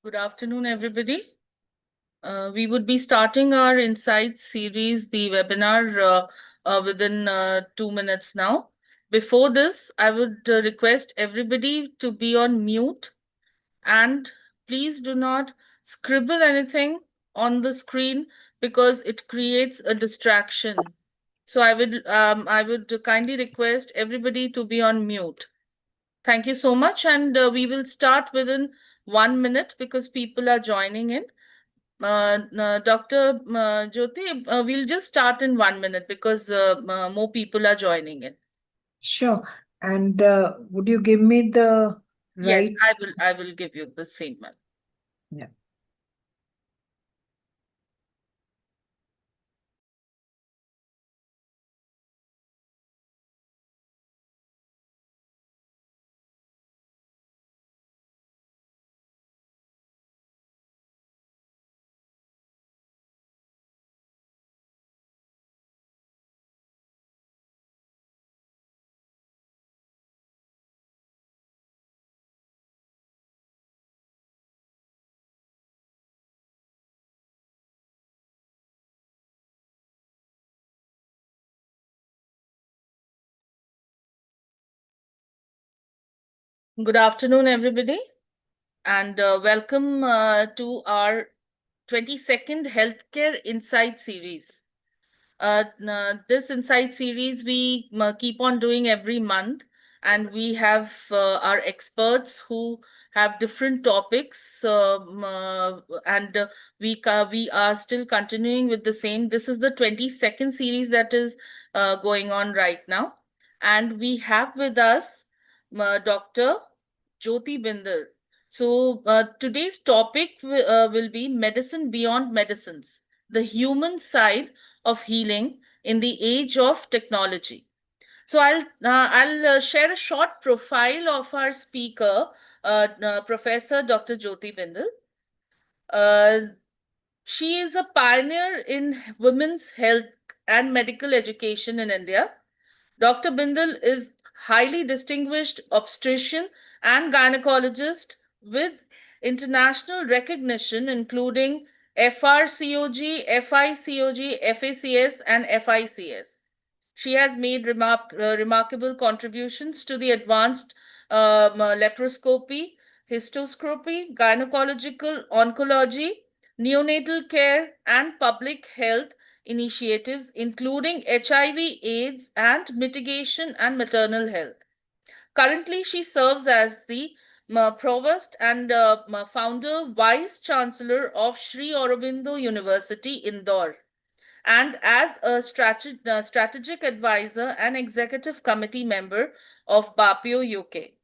Good afternoon, everybody. We would be starting our Insights series, the webinar, within 2 minutes now. Before this, I would request everybody to be on mute and please do not scribble anything on the screen because it creates a distraction. So I would kindly request everybody to be on mute. Thank you so much, and we will start within 1 minute because people are joining in. Dr. Jyoti, we'll just start in 1 minute because more people are joining in. Sure. And would you give me the Yes, right? I will give you the same one. Yeah. Good afternoon, everybody, and welcome to our 22nd Healthcare Insight series. This Insight series we keep on doing every month, and we have our experts who have different topics, and we are still continuing with the same. This is the 22nd series that is going on right now, and we have with us Dr. Jyoti Bindal. So today's topic will be medicine beyond medicines, the human side of healing in the age of technology. So I'll share a short profile of our speaker, Professor Dr. Jyoti Bindal. Uh, she is a pioneer in women's health and medical education in India. Dr. Bindal is highly distinguished obstetrician and gynecologist with international recognition including FRCOG, FICOG, FACS, and FICS. She has made remarkable contributions to the advanced laparoscopy, histoscopy, gynecological oncology, neonatal care, and public health initiatives, including HIV, AIDS, and mitigation and maternal health. Currently, she serves as the Provost and Founder Vice Chancellor of Sri Aurobindo University, Indore, and as a strategic advisor and executive committee member of BAPIO UK.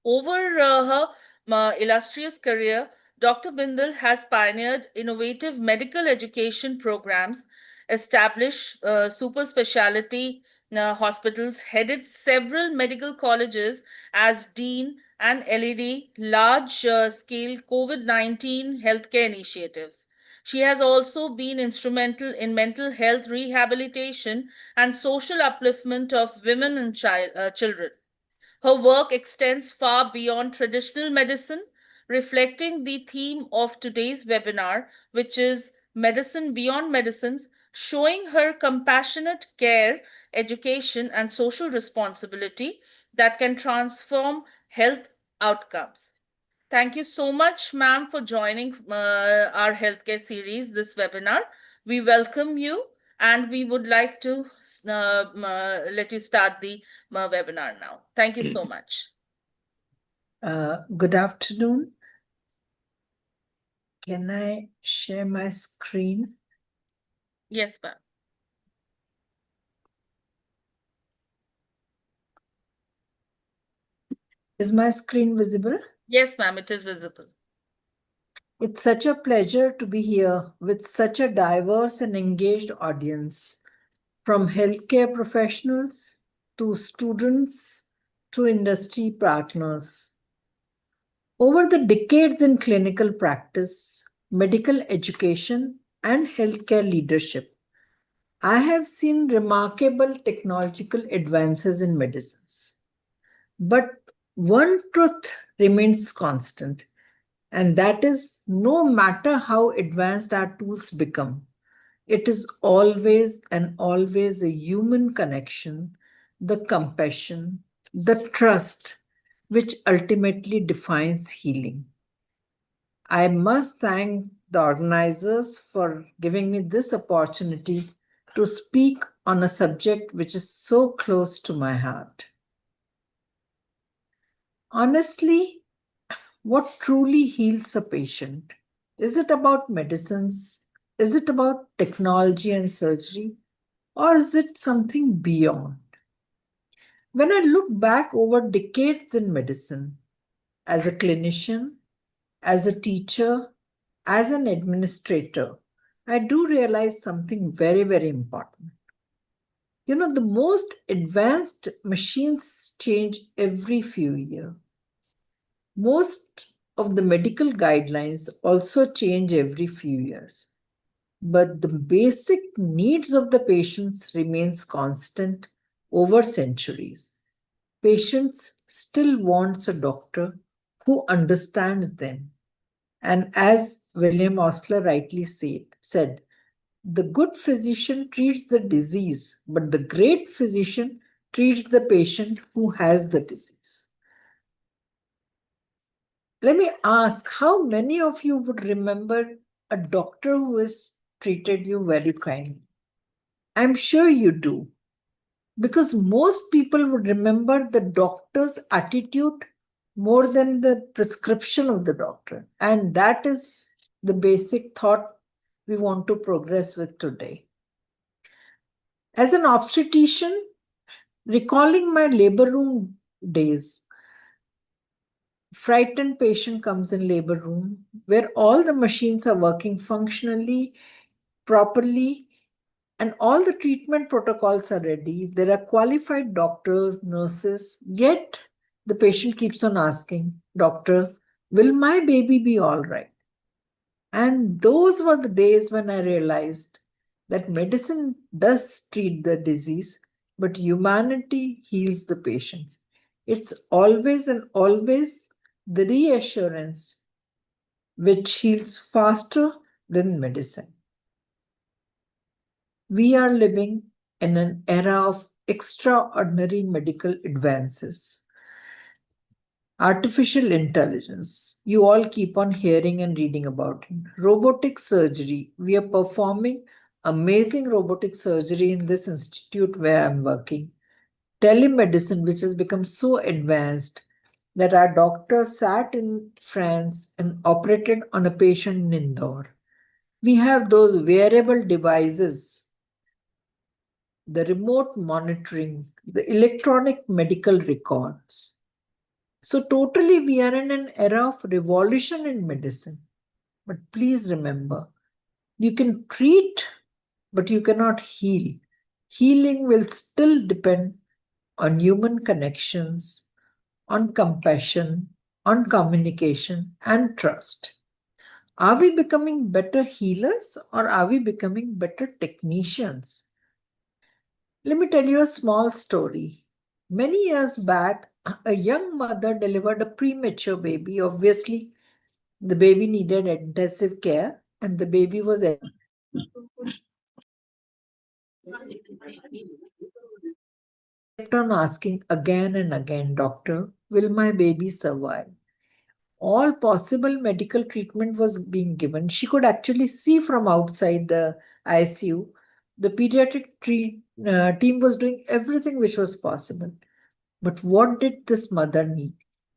Over her illustrious career, Dr. Bindal has pioneered innovative medical education programs, established super specialty hospitals, headed several medical colleges as dean, and led large scale COVID-19 healthcare initiatives. She has also been instrumental in mental health rehabilitation and social upliftment of women and children. Her work extends far beyond traditional medicine, reflecting the theme of today's webinar, which is Medicine Beyond Medicines, showing her compassionate care, education, and social responsibility that can transform health outcomes. Thank you so much, ma'am, for joining our healthcare series, this webinar. We welcome you and we would like to let you start the webinar now. Thank you so much. Good afternoon. Can I share my screen? Yes, ma'am. Is my screen visible? Yes, ma'am, it is visible. It's such a pleasure to be here with such a diverse and engaged audience, from healthcare professionals to students to industry partners. Over the decades in clinical practice, medical education, and healthcare leadership, I have seen remarkable technological advances in medicines. But one truth remains constant, And that is no matter how advanced our tools become, it is always and always a human connection, the compassion, the trust, which ultimately defines healing. I must thank the organizers for giving me this opportunity to speak on a subject which is so close to my heart. Honestly, what truly heals a patient? Is it about medicines? Is it about technology and surgery? Or is it something beyond? When I look back over decades in medicine, as a clinician, as a teacher, as an administrator, I do realize something very, very important. The most advanced machines change every few years. Most of the medical guidelines also change every few years. But the basic needs of the patients remains constant over centuries. Patients still wants a doctor who understands them. And as William Osler rightly said, the good physician treats the disease, but the great physician treats the patient who has the disease. Let me ask, how many of you would remember a doctor who has treated you very kindly? I'm sure you do, because most people would remember the doctor's attitude more than the prescription of the doctor. And that is the basic thought we want to progress with today. As an obstetrician, recalling my labor room days, frightened patient comes in labor room where all the machines are working functionally, properly, and all the treatment protocols are ready. There are qualified doctors, nurses, yet the patient keeps on asking, Doctor, will my baby be all right? And those were the days when I realized that medicine does treat the disease, but humanity heals the patients. It's always and always the reassurance which heals faster than medicine. We are living in an era of extraordinary medical advances. Artificial intelligence, you all keep on hearing and reading about it. Robotic surgery, we are performing amazing robotic surgery in this institute where I'm working. Telemedicine, which has become so advanced that our doctor sat in France and operated on a patient in Indore. We have those wearable devices, the remote monitoring, the electronic medical records. So, totally, we are in an era of revolution in medicine. But please remember, you can treat, but you cannot heal. Healing will still depend on human connections, on compassion, on communication, and trust. Are we becoming better healers or are we becoming better technicians? Let me tell you a small story. Many years back, a young mother delivered a premature baby. Obviously, the baby needed intensive care, and the baby was kept on asking again and again, Doctor, will my baby survive? All possible medical treatment was being given. She could actually see from outside the ICU. The team was doing everything which was possible. But what did this mother need?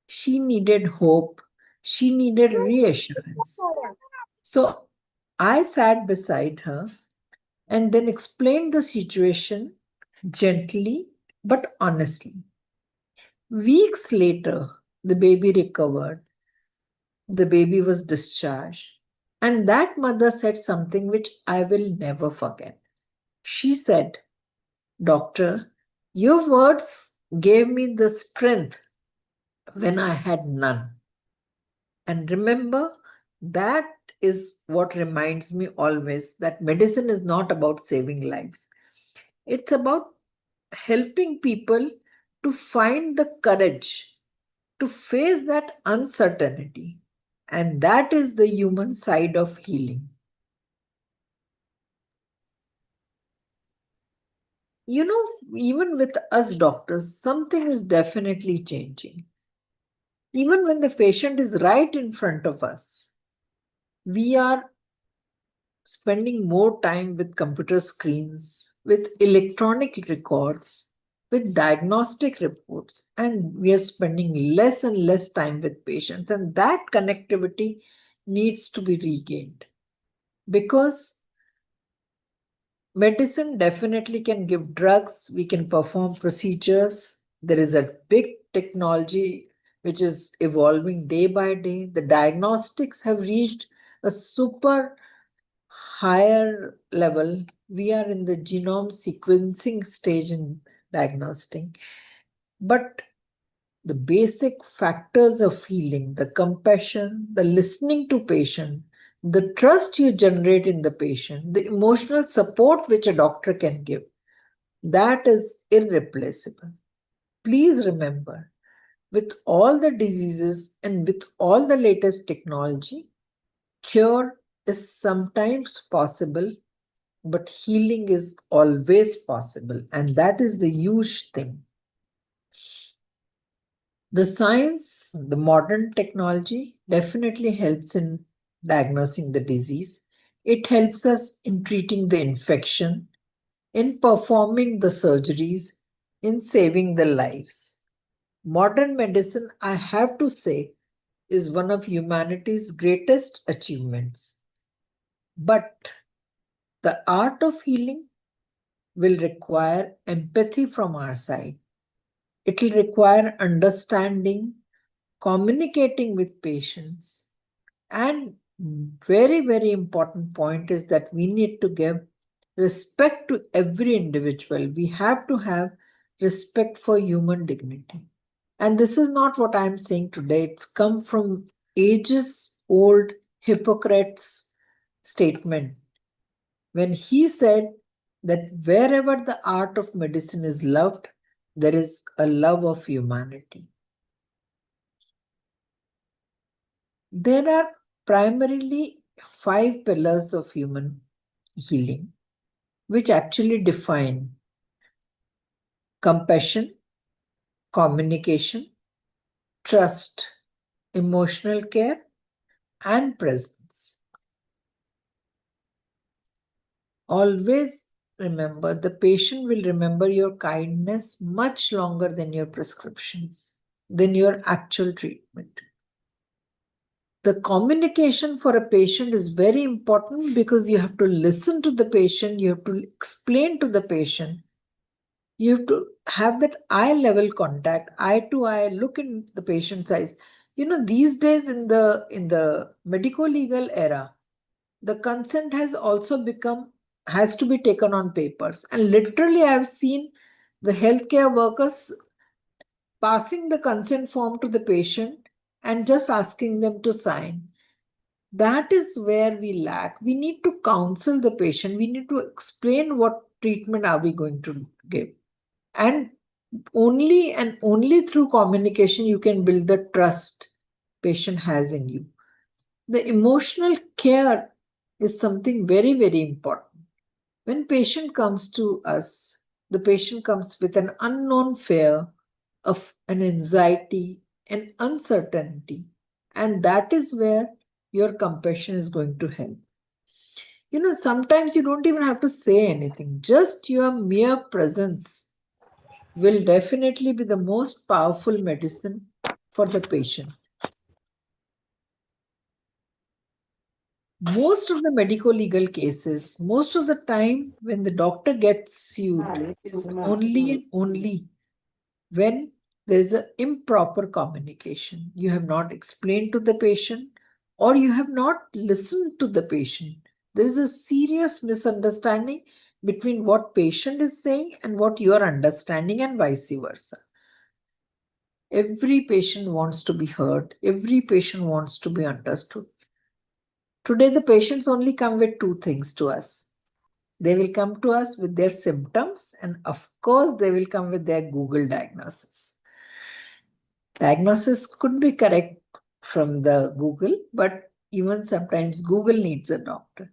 She needed hope. She needed reassurance. So I sat beside her and then explained the situation gently but honestly. Weeks later, the baby recovered, the baby was discharged, and that mother said something which I will never forget. She said, Doctor, your words gave me the strength when I had none. And remember, that is what reminds me always that medicine is not about saving lives. It's about helping people to find the courage to face that uncertainty. And that is the human side of healing. You know, even with us doctors, something is definitely changing. Even when the patient is right in front of us, we are spending more time with computer screens, with electronic records, with diagnostic reports, and we are spending less and less time with patients. And that connectivity needs to be regained because medicine definitely can give drugs, we can perform procedures. There is a big technology which is evolving day by day. The diagnostics have reached a super higher level. We are in the genome sequencing stage in diagnosing. But the basic factors of healing, the compassion, the listening to patient, the trust you generate in the patient, the emotional support which a doctor can give, that is irreplaceable. Please remember, with all the diseases and with all the latest technology, cure is sometimes possible, but healing is always possible. And that is the huge thing. The science, the modern technology definitely helps in diagnosing the disease. It helps us in treating the infection, in performing the surgeries, in saving the lives. Modern medicine, I have to say, is one of humanity's greatest achievements. But the art of healing will require empathy from our side. It will require understanding, communicating with patients, and very, very important point is that we need to give respect to every individual. We have to have respect for human dignity. And this is not what I'm saying today. It's come from ages old Hippocrates' statement when he said that wherever the art of medicine is loved, there is a love of humanity. There are primarily 5 pillars of human healing, which actually define compassion, communication, trust, emotional care, and presence. Always remember the patient will remember your kindness much longer than your prescriptions, than your actual treatment. The communication for a patient is very important because you have to listen to the patient, you have to explain to the patient, you have to have that eye level contact, eye to eye, look in the patient's eyes. You know, these days in the medico legal era, the consent has also become has to be taken on papers, and literally I have seen the healthcare workers passing the consent form to the patient and just asking them to sign. That is where we lack. We need to counsel the patient. We need to explain what treatment are we going to give. And only through communication you can build the trust patient has in you. The emotional care is something very, very important. When patient comes to us, the patient comes with an unknown fear of an anxiety and uncertainty. And that is where your compassion is going to help. You know, sometimes you don't even have to say anything. Just your mere presence will definitely be the most powerful medicine for the patient. Most of the medico legal cases, most of the time when the doctor gets sued, is only and only when there's an improper communication. You have not explained to the patient or you have not listened to the patient. There is a serious misunderstanding between what patient is saying and what you are understanding, and vice versa. Every patient wants to be heard. Every patient wants to be understood. Today, the patients only come with two things to us. They will come to us with their symptoms, and of course, they will come with their Google diagnosis. Diagnosis could be correct, from the Google, but even sometimes Google needs a doctor.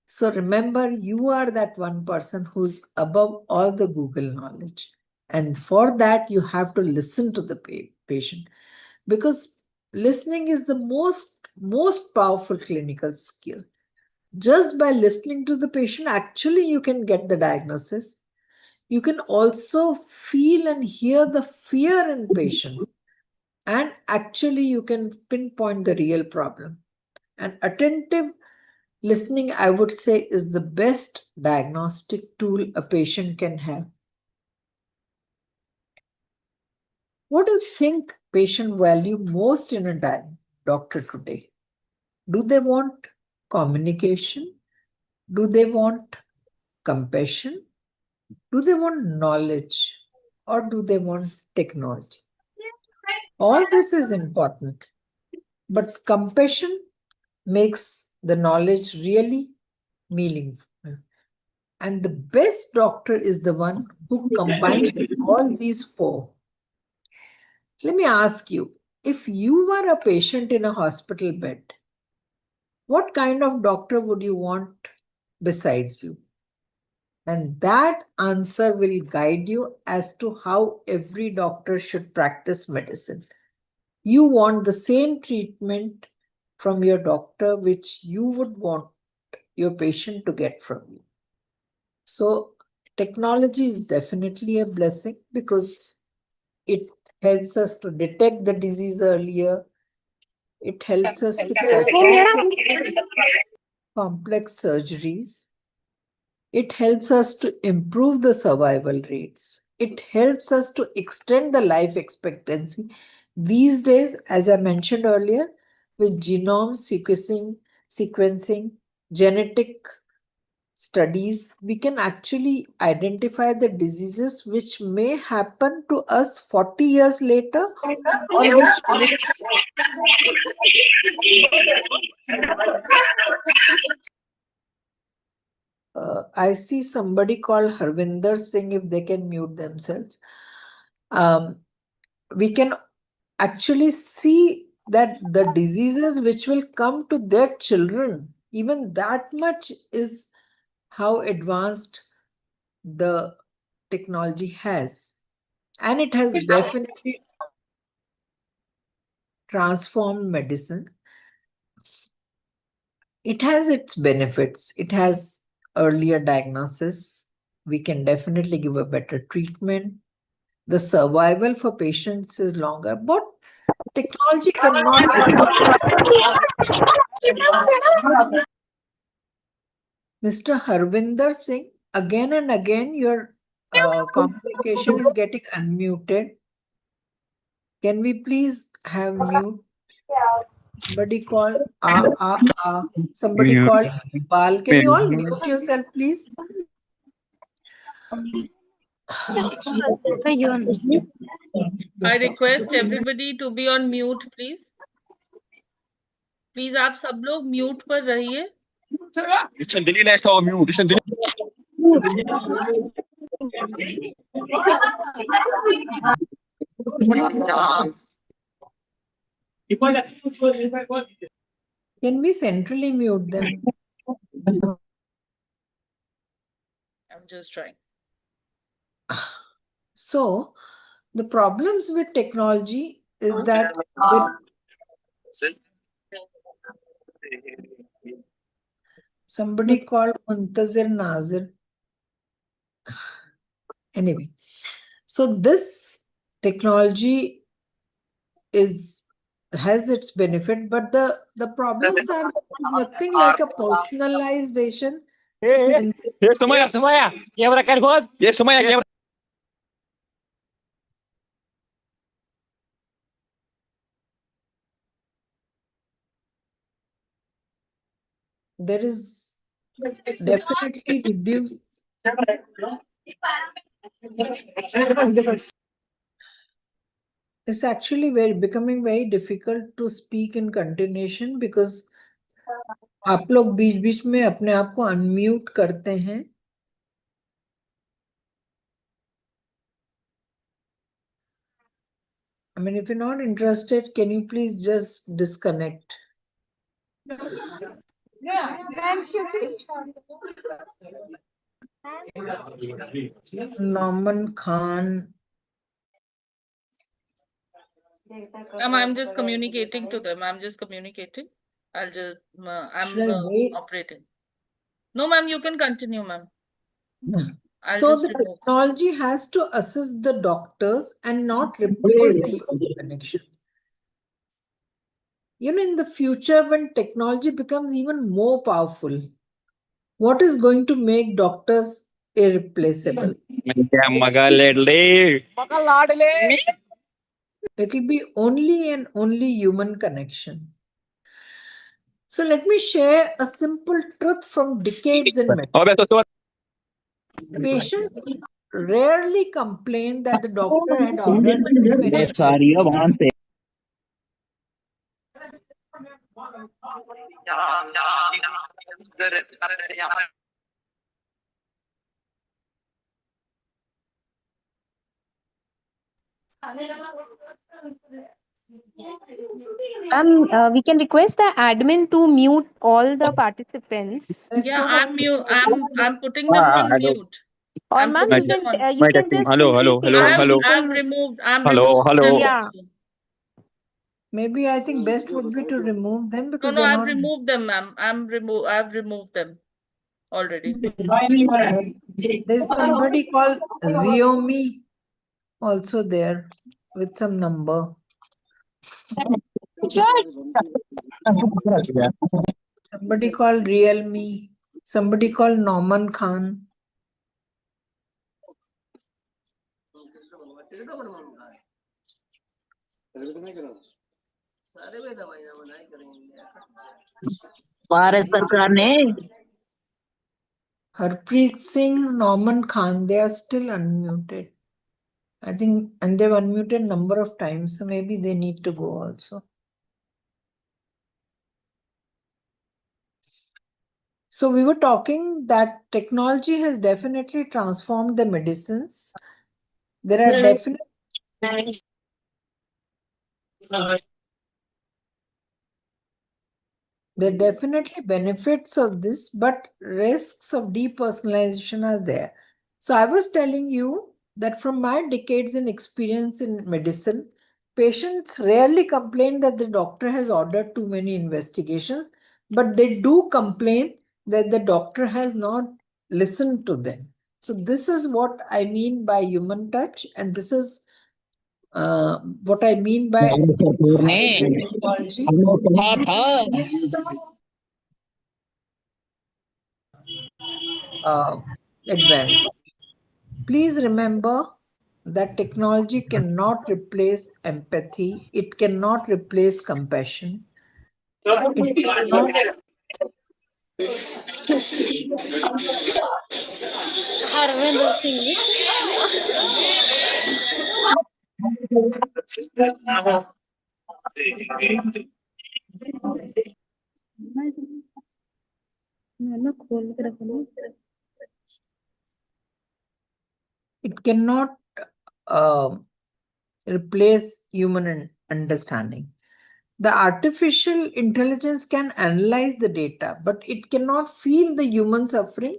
So remember, you are that one person who's above all the Google knowledge. And for that, you have to listen to the patient, because listening is the most powerful clinical skill. Just by listening to the patient, actually, you can get the diagnosis. You can also feel and hear the fear in patient. And actually, you can pinpoint the real problem. And attentive listening, I would say, is the best diagnostic tool a patient can have. What do you think patient value most in a doctor today? Do they want communication? Do they want compassion? Do they want knowledge? Or do they want technology? All this is important, but compassion makes the knowledge really meaningful. And the best doctor is the one who combines all these four. Let me ask you, if you were a patient in a hospital bed, what kind of doctor would you want besides you? And that answer will guide you as to how every doctor should practice medicine. You want the same treatment from your doctor which you would want your patient to get from you. So, technology is definitely a blessing because it helps us to detect the disease earlier. It helps us to perform complex surgeries. It helps us to improve the survival rates. It helps us to extend the life expectancy. These days, as I mentioned earlier, with genome sequencing, genetic studies, we can actually identify the diseases which may happen to us 40 years later, or which may. I see somebody called Harvinder Singh, if they can mute themselves. We can actually see that the diseases which will come to their children, even that much is how advanced the technology has. And it has definitely transformed medicine. It has its benefits. It has earlier diagnosis. We can definitely give a better treatment. The survival for patients is longer, but technology cannot replace. Mr. Harvinder Singh, again and again, your communication is getting unmuted. Can we please have mute? Somebody call Somebody call Iqbal. Can you all mute yourself, please? I request everybody to be on mute, please. Please, आप सब लोग mute पर रहिए. Can we centrally mute them? I'm just trying. So, the problems with technology is that somebody called Muntazir Nazir. Anyway, so this technology has its benefit, but the problems are there's nothing like a personalization. There is definitely reduced. It's actually becoming very difficult to speak in continuation because आप लोग बीच बीच में अपने आप को unmute करते हैं. I mean, if you're not interested, can you please just disconnect? Norman Khan. I'm just communicating to them. I'm just communicating. Should I wait? Operating. No, ma'am, you can continue, ma'am. I'll So just the remove. technology has to assist the doctors and not replace the human connection. In the future, when technology becomes even more powerful, what is going to make doctors irreplaceable? It will be only and only human connection. So let me share a simple truth from decades in medicine. Patients rarely complain that the doctor had ordered too many investigations. We can request the admin to mute all the participants. Yeah, I'm putting them on mute. Or I'm ma'am, putting them on. you can just simply take the I'm removed them yeah. also. Maybe I think best would be to remove them No, because no, they're I've not. removed them, ma'am. I've removed them already. There's somebody called Xiaomi also there with some number. Somebody called Realme. Somebody called Norman Khan. Bharat सरकार ने Harpreet Singh, Norman Khan, they are still unmuted. I think, and they've unmuted number of times, so maybe they need to go also. So we were talking that technology has definitely transformed the medicines. There are definite There are definitely benefits of this, but risks of depersonalization are there. So I was telling you that from my decades in experience in medicine, patients rarely complain that the doctor has ordered too many investigations, but they do complain that the doctor has not listened to them. So this is what I mean by human touch, and this is what I mean by having the technology advance. Please remember that technology cannot replace empathy. It cannot replace compassion. It cannot. It cannot uh, replace human understanding. The artificial intelligence can analyze the data, but it cannot feel the human suffering.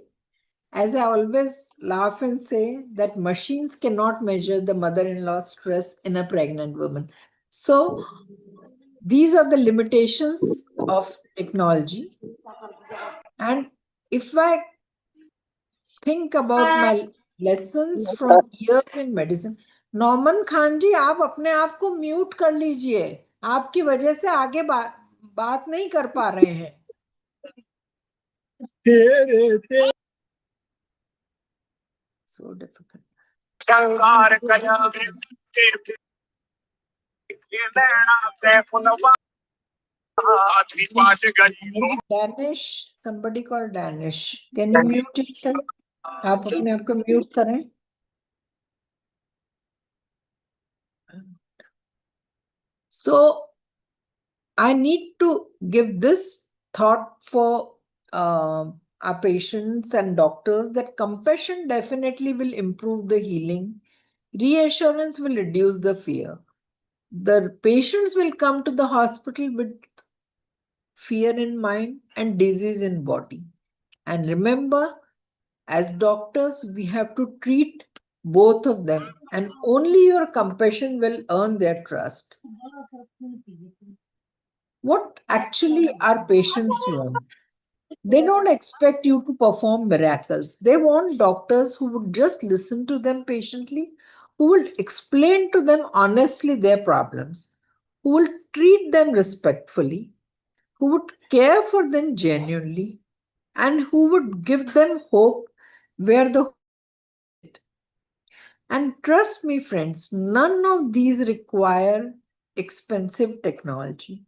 As I always laugh and say that machines cannot measure the mother-in-law's stress in a pregnant woman. So these are the limitations of technology. And if I think about my lessons from years in medicine, Norman Khan ji आप अपने आप को mute कर लीजिए, आपकी वजह से आगे बात नहीं कर पा रहे हैं. So difficult. Danish, somebody called Danish. Can you mute yourself? आप अपने आप को म्यूट करें. So I need to give this thought for our patients and doctors that compassion definitely will improve the healing. Reassurance will reduce the fear. The patients will come to the hospital with fear in mind and disease in body. And remember, as doctors, we have to treat both of them, and only your compassion will earn their trust. What actually our patients want? They don't expect you to perform miracles. They want doctors who would just listen to them patiently, who will explain to them honestly their problems, who will treat them respectfully, who would care for them genuinely, and who would give them hope where the hope needed. And trust me, friends, none of these require expensive technology.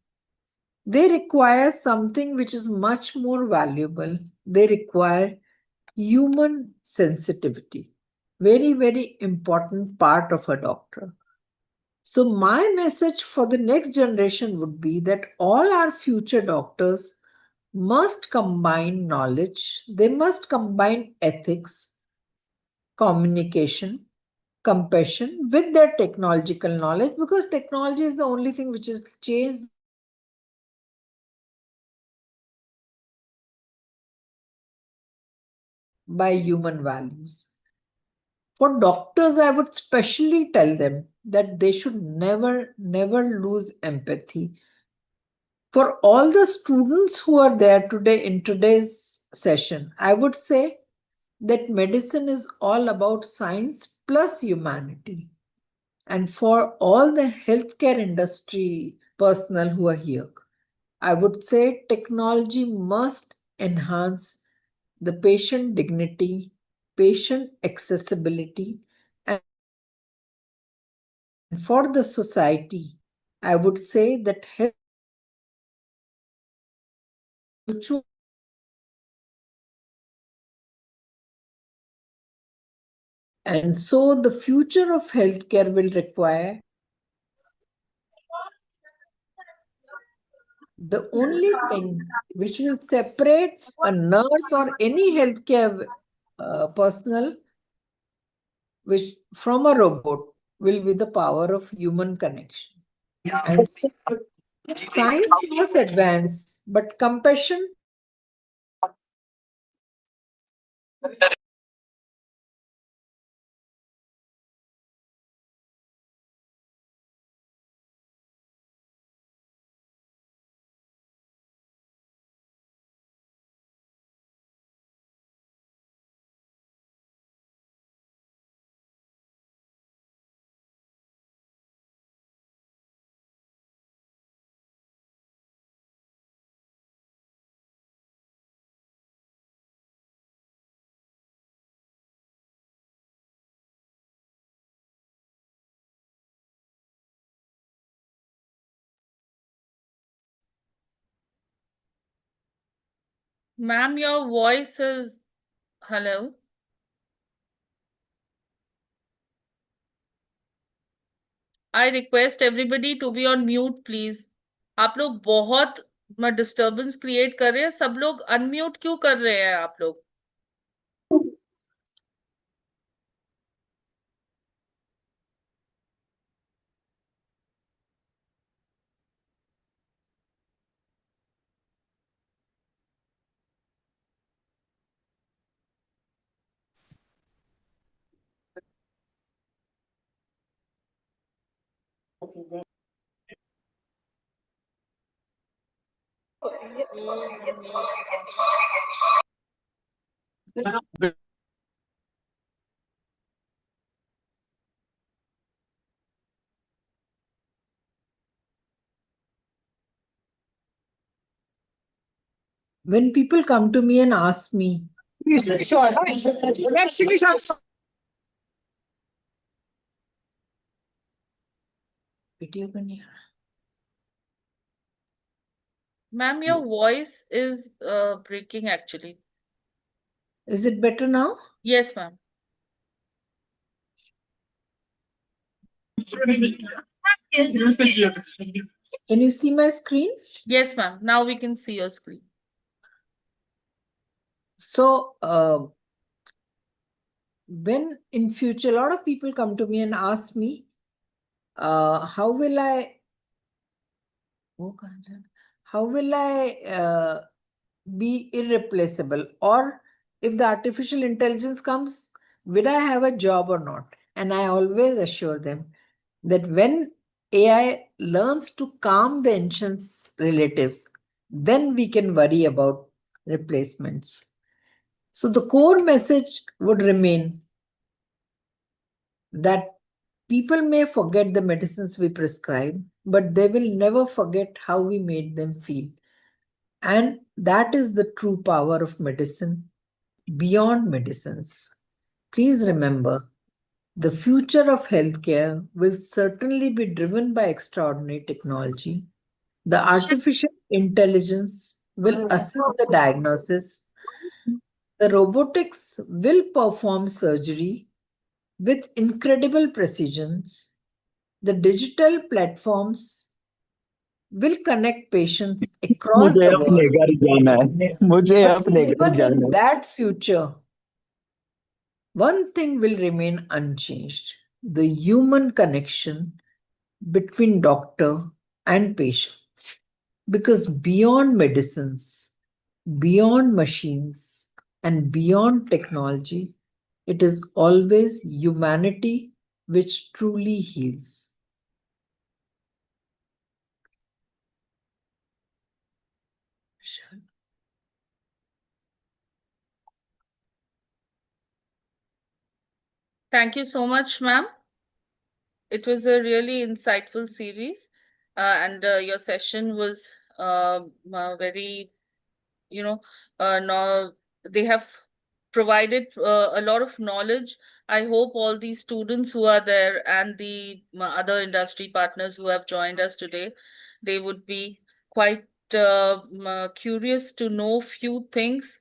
They require something which is much more valuable. They require human sensitivity. Very, very important part of a doctor. So, my message for the next generation would be that all our future doctors must combine knowledge, they must combine ethics, communication, compassion with their technological knowledge, because technology is the only thing which has changed by human values. For doctors, I would specially tell them that they should never, never lose empathy. For all the students who are there today in today's session, I would say that medicine is all about science plus humanity. And for all the healthcare industry personnel who are here, I would say technology must enhance the patient dignity, patient accessibility, and for the society, I would say that health mutual. And so the future of healthcare will require the only thing which will separate a nurse or any healthcare personnel which from a robot will be the power of human connection. And so science must advance, but compassion. Ma'am, your voice is. Hello. I request everybody to be on mute, please. आप लोग बहुत disturbance create कर रहे हैं. सब लोग unmute क्यों कर रहे हैं आप लोग? When people come to me and ask me, video bani hai. Ma'am, your voice is breaking actually. Is it better now? Yes, ma'am. Can you see my screen? Yes, ma'am. Now we can see your screen. So, when in future a lot of people come to me and ask me, how will I be irreplaceable? Or if the artificial intelligence comes, will I have a job or not? And I always assure them that when AI learns to calm the ancient relatives, then we can worry about replacements. So the core message would remain that people may forget the medicines we prescribe, but they will never forget how we made them feel. And that is the true power of medicine beyond medicines. Please remember, the future of healthcare will certainly be driven by extraordinary technology. The artificial intelligence will assist the diagnosis. The robotics will perform surgery with incredible precisions. The digital platforms will connect patients across मुझे the अपने world. घर जाना है मुझे But अपने घर even जाना in है that future, one thing will remain unchanged: the human connection between doctor and patient. Because beyond medicines, beyond machines, and beyond technology, it is always humanity which truly heals. Thank you so much, ma'am. It was a really insightful series, and your session was very, you know, no, they have provided a lot of knowledge. I hope all these students who are there and the other industry partners who have joined us today, they would be quite curious to know few things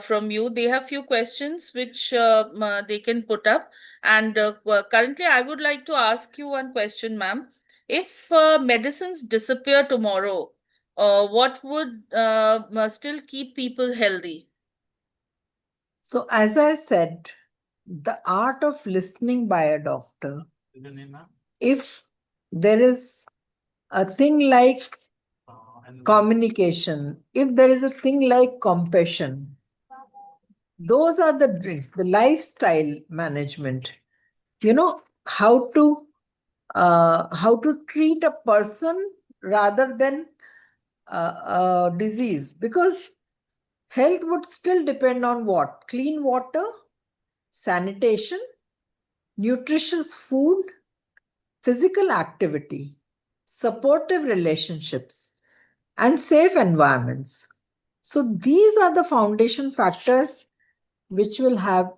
from you. They have few questions which they can put up. And currently, I would like to ask you one question, ma'am. If medicines disappear tomorrow, what would still keep people healthy? So, as I said, the art of listening by a doctor, if there is a thing like communication, if there is a thing like compassion, those are the drinks, the lifestyle management. You know, how to treat a person rather than a disease, because health would still depend on what? Clean water, sanitation, nutritious food, physical activity, supportive relationships, and safe environments. So these are the foundation factors which will have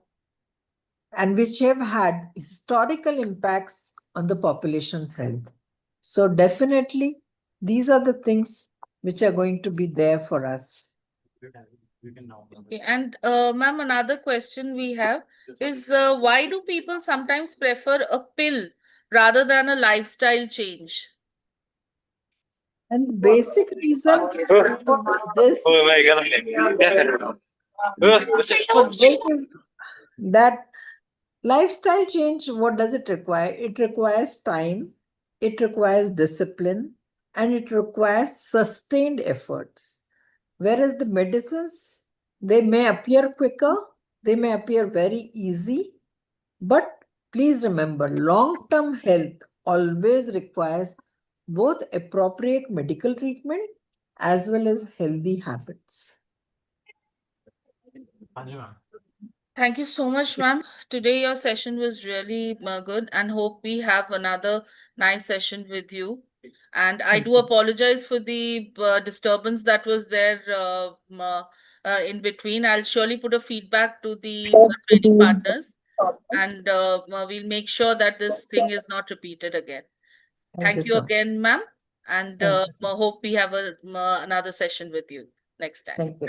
and which have had historical impacts on the population's health. So definitely these are the things which are going to be there for us. Okay. And ma'am, another question we have is why do people sometimes prefer a pill rather than a lifestyle change? And the basic reason is this, that lifestyle change, what does it require? It requires time, it requires discipline, and it requires sustained efforts. Whereas the medicines, they may appear quicker, they may appear very easy, but please remember, long-term health always requires both appropriate medical treatment as well as healthy habits. Thank you so much, ma'am. Today your session was really good, and hope we have another nice session with you. And I do apologize for the disturbance that was there in between. I'll surely put a feedback to the training partners, and we'll make sure that this thing is not repeated again. Thank you Thank you so much. again, ma'am, and Thank you. hope we have another session with you next time. Thank you.